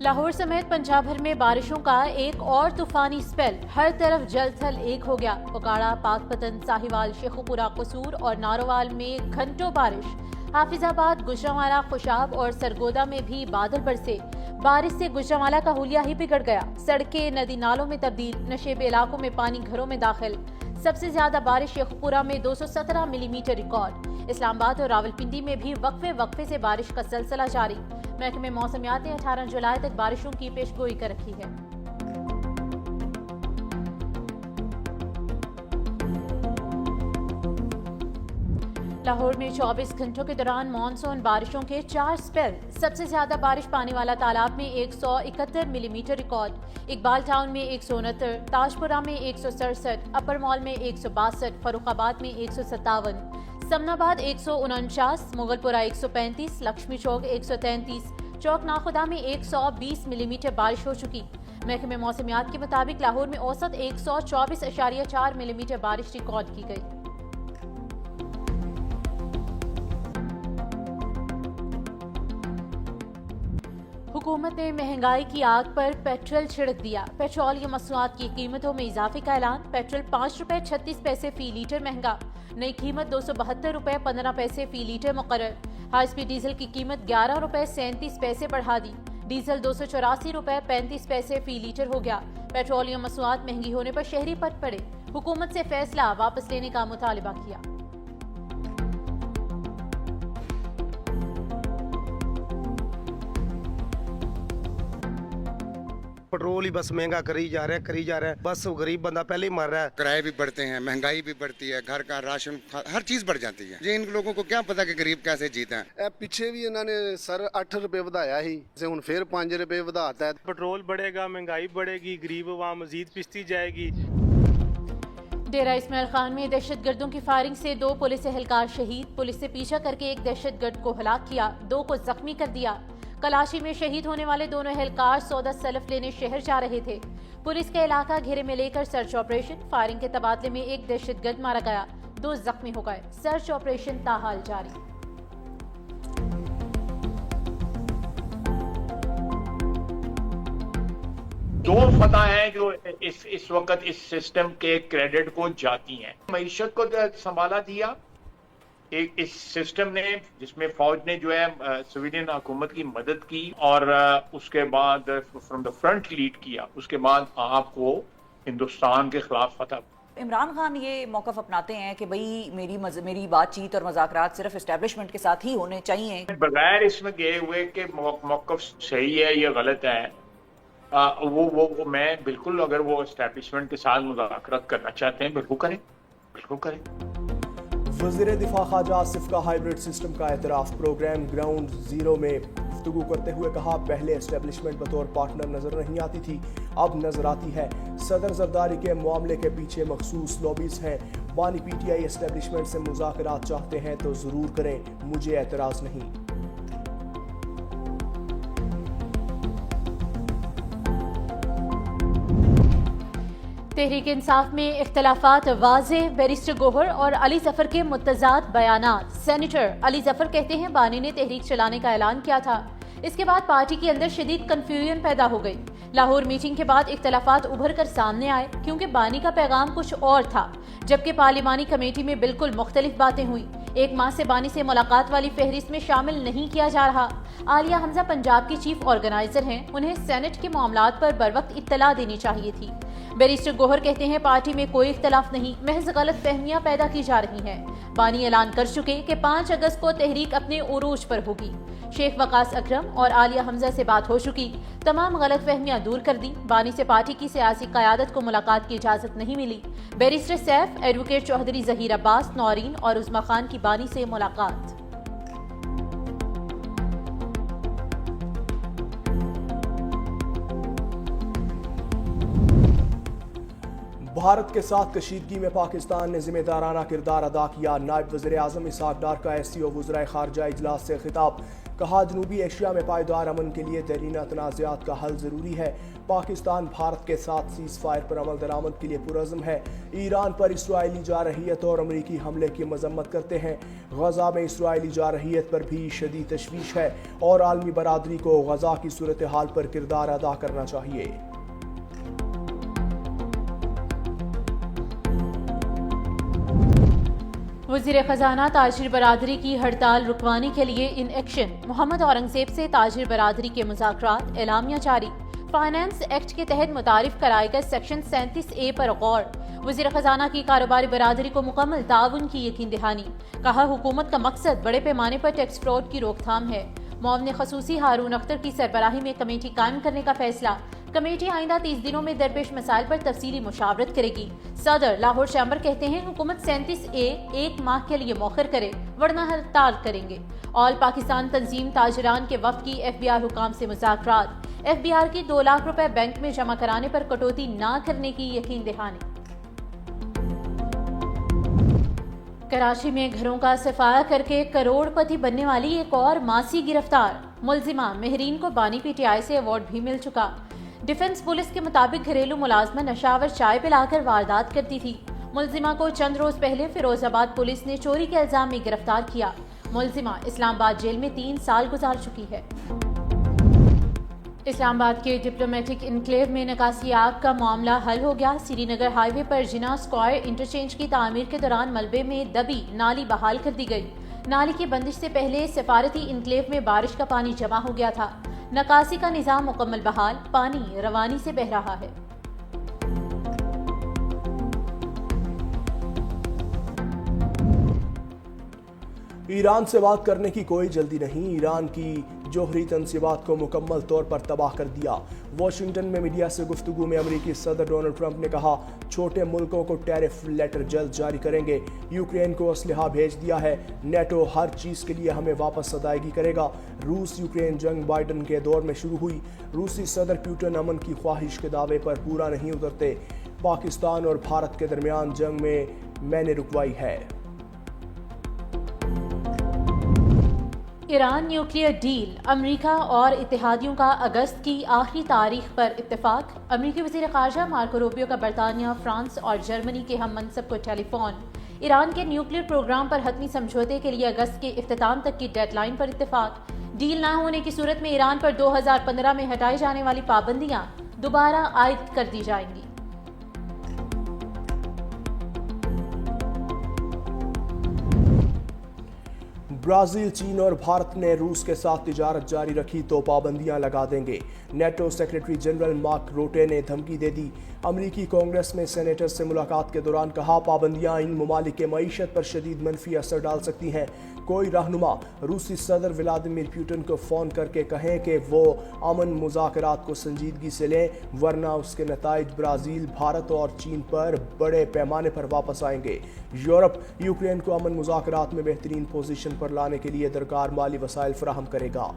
लाहौर समेत पंजाब भर में बारिशों का एक और तूफानी स्पेल, हर तरफ जल थल एक हो गया। उकाड़ा, पाकपतन, साहिवाल, शेखुपुरा, कसूर और नारोवाल में घंटों बारिश। हाफिजाबाद, गुजरांवाला, खुशाब और सरगोदा में भी बादल बरसे। बारिश से गुजरांवाला का हुलिया ही बिगड़ गया। सड़कें नदी नालों में तब्दील, नशेबे इलाकों में पानी घरों में दाखिल। सबसे ज्यादा बारिश शेखुपुरा में 217 मिलीमीटर रिकॉर्ड। इस्लामाबाद और रावलपिंडी में भी वक्फे से बारिश का सिलसिला जारी। महकमे मौसमियात ने 18 जुलाई तक बारिशों की पेशगोई कर रखी है। लाहौर में 24 घंटों के दौरान मानसून बारिशों के 4 स्पेल। सबसे ज्यादा बारिश पाने वाला तालाब में 171 मिलीमीटर रिकॉर्ड। इकबाल टाउन में 169, ताजपुरा में 167, अपर मॉल में 162, फरुखाबाद में 157, समनाबाद 149, मुगलपुरा 135, लक्ष्मी चौक 133, चौक नाखुदा में 120 मिलीमीटर बारिश हो चुकी। महकमे मौसमियात के मुताबिक लाहौर में औसत 124.4 मिलीमीटर बारिश रिकॉर्ड की गई। हुकूमत ने महंगाई की आग पर पेट्रोल छिड़क दिया। पेट्रोलियम मसनूआत की कीमतों में इजाफे का ऐलान। पेट्रोल 5 रुपए 36 पैसे फी लीटर महंगा। नई कीमत 272 रुपए 15 पैसे फी लीटर मुकर्रर। हाई स्पीड डीजल की कीमत 11 रुपए 37 पैसे बढ़ा दी। डीजल 284 रुपए 35 पैसे फी लीटर हो गया। पेट्रोलियम मसनूआत महंगी होने पर शहरी पट पड़े। हुकूमत से फैसला वापस लेने का मुतालबा किया। पेट्रोल ही बस महंगा करी जा रहा है। बस गरीब बंदा पहले ही मर रहा है। किराए भी बढ़ते हैं, महंगाई भी बढ़ती है, घर का राशन हर चीज बढ़ जाती है। ये इन लोगों को क्या पता कि गरीब कैसे जीते हैं। ਪਿੱਛੇ ਵੀ ਇਹਨਾਂ ਨੇ ਸਰ 8 ਰੁਪਏ ਵਧਾਇਆ ਸੀ ਤੇ ਹੁਣ ਫੇਰ 5 ਰੁਪਏ ਵਧਾਤਾ ਹੈ। पेट्रोल बढ़ेगा, महंगाई बढ़ेगी, गरीब आवाम मजीद पिसती जाएगी। डेरा इस्माइल खान में दहशतगर्दों की फायरिंग से 2 पुलिस एहलकार शहीद। पुलिस से पीछा करके एक दहशतगर्द को हलाक किया, 2 को जख्मी कर दिया। कलाशी में शहीद होने वाले दोनों एहलकार सौदा सलफ लेने शहर जा रहे थे। पुलिस का इलाका घेरे में लेकर सर्च ऑपरेशन। फायरिंग के तबादले में एक दहशतगर्द मारा गया, 2 जख्मी हो गए। सर्च ऑपरेशन ताहाल जारी। दो फतह हैं जो इस वक्त इस सिस्टम के क्रेडिट को जाती हैं। मईशत को संभाला दिया एक इस सिस्टम ने, जिसमें फौज ने जो है सिविलियन हुकूमत की मदद की और उसके बाद फ्रॉम द फ्रंट लीड किया। उसके बाद आपको हिंदुस्तान के खिलाफ फतह। इमरान खान ये मौक़िफ़ अपनाते हैं कि भाई मेरी बातचीत और मुज़ाकरात सिर्फ एस्टेब्लिशमेंट के साथ ही होने चाहिए, बगैर इसमें गए हुए कि मौक़िफ़ सही है या गलत है। वो मैं बिल्कुल, अगर वो एस्टेब्लिशमेंट के साथ मुज़ाकरात करना चाहते हैं बिल्कुल करें। वज़ीर दिफा ख्वाजा आसिफ का हाइब्रिड सिस्टम का एतराफ़। प्रोग्राम ग्राउंड ज़ीरो में गुफ्तगू करते हुए कहा, पहले एस्टेब्लिशमेंट बतौर पार्टनर नज़र नहीं आती थी, अब नज़र आती है। सदर जरदारी के मामले के पीछे मखसूस लॉबीज हैं। बानी PTI एस्टेब्लिशमेंट से मुज़ाकरात चाहते हैं तो ज़रूर करें, मुझे एतराज़ नहीं। तहरीक इंसाफ में इख्तलाफात वाज़ेह। बैरिस्टर गोहर और अली जफर के मुतज़ाद बयानात। सेनेटर अली जफर कहते हैं बानी ने तहरीक चलाने का ऐलान किया था, इसके बाद पार्टी के अंदर शदीद कन्फ्यूजन पैदा हो गई। लाहौर मीटिंग के बाद इख्तलाफात उभर कर सामने आए क्योंकि बानी का पैगाम कुछ और था, जबकि पार्लिमानी कमेटी में बिल्कुल मुख्तलिफ बातें हुई। एक माह से बानी से मुलाकात वाली फहरिस्त में शामिल नहीं किया जा रहा। आलिया हमजा पंजाब की चीफ ऑर्गेनाइजर हैं, उन्हें सेनेट के मामलात पर बरवक्त इत्तला देनी चाहिए थी। बैरिस्टर गोहर कहते हैं पार्टी में कोई इख्तलाफ नहीं, महज गलत फहमियां पैदा की जा रही हैं। बानी ऐलान कर चुके कि 5 अगस्त को तहरीक अपने उरूज पर होगी। शेख वकास अकरम और आलिया हमजा से बात हो चुकी, तमाम गलत फहमियां दूर कर दी। बानी से पार्टी की सियासी क़यादत को मुलाकात की इजाज़त नहीं मिली। बैरिस्टर सैफ, एडवोकेट चौधरी ज़हीर अब्बास, नौरीन और उज़मा खान की बानी से मुलाकात। भारत के साथ कशीदगी में पाकिस्तान ने जिम्मेदाराना किरदार अदा किया। नायब वज़ीर आज़म इसहाक डार का SCO वज़राए ख़ारजा इजलास से खिताब। کہا جنوبی ایشیا میں پائیدار امن کے لیے دیرینہ تنازعات کا حل ضروری ہے۔ پاکستان بھارت کے ساتھ سیز فائر پر عمل درآمد کے لیے پرعزم ہے۔ ایران پر اسرائیلی جارحیت اور امریکی حملے کی مذمت کرتے ہیں۔ غزہ میں اسرائیلی جارحیت پر بھی شدید تشویش ہے اور عالمی برادری کو غزہ کی صورتحال پر کردار ادا کرنا چاہیے۔ وزیر خزانہ تاجر برادری کی ہڑتال رکوانے کے لیے ان ایکشن۔ محمد اورنگزیب سے تاجر برادری کے مذاکرات، اعلامیہ جاری۔ فائنانس ایکٹ کے تحت متعارف کرائے گئے سیکشن 37A پر غور۔ وزیر خزانہ کی کاروباری برادری کو مکمل تعاون کی یقین دہانی۔ کہا حکومت کا مقصد بڑے پیمانے پر ٹیکس فراڈ کی روک تھام ہے۔ معاون خصوصی ہارون اختر کی سربراہی میں کمیٹی قائم کرنے کا فیصلہ۔ کمیٹی آئندہ 30 دنوں میں درپیش مسائل پر تفصیلی مشاورت کرے گی۔ صدر لاہور چیمبر کہتے ہیں حکومت 37A 1 ماہ کے لیے مؤخر کرے ورنہ ہڑتال کریں گے۔ آل پاکستان تنظیم تاجران کے وفد کی FBR حکام سے مذاکرات۔ FBR کی 2 لاکھ روپے بینک میں جمع کرانے پر کٹوتی نہ کرنے کی یقین دہانی۔ کراچی میں گھروں کا صفایا کر کے کروڑ پتی بننے والی ایک اور ماسی گرفتار۔ ملزمہ مہرین کو بانی PTI سے ایوارڈ بھی مل چکا۔ ڈیفنس پولیس کے مطابق گھریلو ملازمہ نشاور چائے پلا کر واردات کرتی تھی۔ ملزمہ کو چند روز پہلے فیروز آباد پولیس نے چوری کے الزام میں گرفتار کیا۔ ملزمہ اسلام آباد جیل میں 3 سال گزار چکی ہے۔ اسلام آباد کے ڈپلومیٹک انکلیو میں نکاسی آگ کا معاملہ حل ہو گیا۔ سری نگر ہائی وے پر جناح اسکوائر انٹرچینج کی تعمیر کے دوران ملبے میں دبی نالی بحال کر دی گئی۔ نالی کی بندش سے پہلے سفارتی انکلیو میں بارش کا پانی جمع ہو گیا تھا۔ نکاسی کا نظام مکمل بحال، پانی روانی سے بہہ رہا ہے۔ ایران سے بات کرنے کی کوئی جلدی نہیں، ایران کی جوہری تنصیبات کو مکمل طور پر تباہ کر دیا۔ واشنگٹن میں میڈیا سے گفتگو میں امریکی صدر ڈونلڈ ٹرمپ نے کہا چھوٹے ملکوں کو ٹیرف لیٹر جلد جاری کریں گے۔ یوکرین کو اسلحہ بھیج دیا ہے، نیٹو ہر چیز کے لیے ہمیں واپس ادائیگی کرے گا۔ روس یوکرین جنگ بائیڈن کے دور میں شروع ہوئی، روسی صدر پیوٹن امن کی خواہش کے دعوے پر پورا نہیں اترتے۔ پاکستان اور بھارت کے درمیان جنگ میں نے رکوائی ہے۔ ایران نیوکلیئر ڈیل، امریکہ اور اتحادیوں کا اگست کی آخری تاریخ پر اتفاق۔ امریکی وزیر خارجہ مارکو روبیو کا برطانیہ، فرانس اور جرمنی کے ہم منصب کو ٹیلی فون۔ ایران کے نیوکلیئر پروگرام پر حتمی سمجھوتے کے لیے اگست کے اختتام تک کی ڈیڈ لائن پر اتفاق۔ ڈیل نہ ہونے کی صورت میں ایران پر 2015 میں ہٹائی جانے والی پابندیاں دوبارہ عائد کر دی جائیں گی۔ برازیل، چین اور بھارت نے روس کے ساتھ تجارت جاری رکھی تو پابندیاں لگا دیں گے۔ NATO secretary general Mark Rutte نے دھمکی دے دی۔ امریکی کانگریس میں سینیٹر سے ملاقات کے دوران کہا پابندیاں ان ممالک کے معیشت پر شدید منفی اثر ڈال سکتی ہیں۔ کوئی رہنما روسی صدر ولادیمیر پوٹن کو فون کر کے کہیں کہ وہ امن مذاکرات کو سنجیدگی سے لیں ورنہ اس کے نتائج برازیل، بھارت اور چین پر بڑے پیمانے پر واپس آئیں گے۔ یورپ یوکرین کو امن مذاکرات میں بہترین پوزیشن پر لانے کے لیے درکار مالی وسائل فراہم کرے گا۔